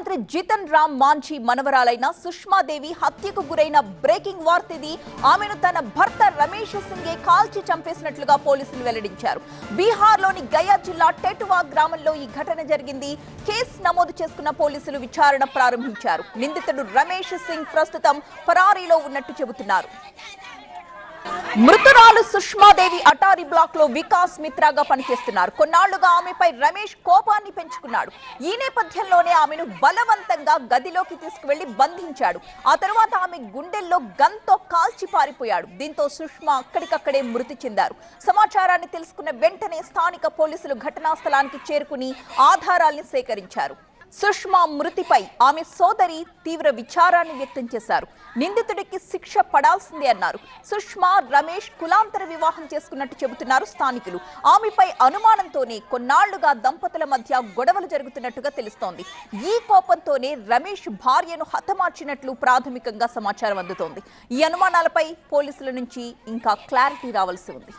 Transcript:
మంత్రి జితన్ రామ్ మాంఝీ మనవరాలైన సుష్మాదేవి హత్యకు గురైన బ్రేకింగ్ వార్త ఇది. ఆమెను తన భర్త రమేష్ సింగే కాల్చి చంపేసినట్లుగా పోలీసులు వెల్లడించారు. బీహార్లోని గయా జిల్లా టెటువా గ్రామంలో ఈ ఘటన జరిగింది. కేసు నమోదు చేసుకున్న పోలీసులు విచారణ ప్రారంభించారు. నిందితుడు రమేష్ సింగ్ ప్రస్తుతం పరారీలో ఉన్నట్టు చెబుతున్నారు. మృతురాలు సుష్మాదేవి అటారీ బ్లాక్ లో వికాస్ మిత్రాగా పనిచేస్తున్నారు. కొన్నాళ్లుగా ఆమెపై రమేష్ కోపాన్ని పెంచుకున్నాడు. ఈ నేపథ్యంలోనే ఆమెను బలవంతంగా గదిలోకి తీసుకువెళ్లి బంధించాడు. ఆ తర్వాత ఆమె గుండెల్లో గన్తో కాల్చి పారిపోయాడు. దీంతో సుష్మా అక్కడికక్కడే మృతి చెందారు. సమాచారాన్ని తెలుసుకున్న వెంటనే స్థానిక పోలీసులు ఘటనా స్థలానికి చేరుకుని ఆధారాల్ని సేకరించారు. సుష్మా మృతిపై ఆమె సోదరి తీవ్ర విచారాన్ని వ్యక్తం చేశారు. నిందితుడికి శిక్ష పడాల్సిందే అన్నారు. సుష్మా రమేష్ కులాంతర వివాహం చేసుకున్నట్టు చెబుతున్నారు స్థానికులు. ఆమెపై అనుమానంతోనే కొన్నాళ్లుగా దంపతుల మధ్య గొడవలు జరుగుతున్నట్టుగా తెలుస్తోంది. ఈ కోపంతోనే రమేష్ భార్యను హతమార్చినట్లు ప్రాథమికంగా సమాచారం అందుతోంది. ఈ అనుమానాలపై పోలీసుల నుంచి ఇంకా క్లారిటీ రావాల్సి ఉంది.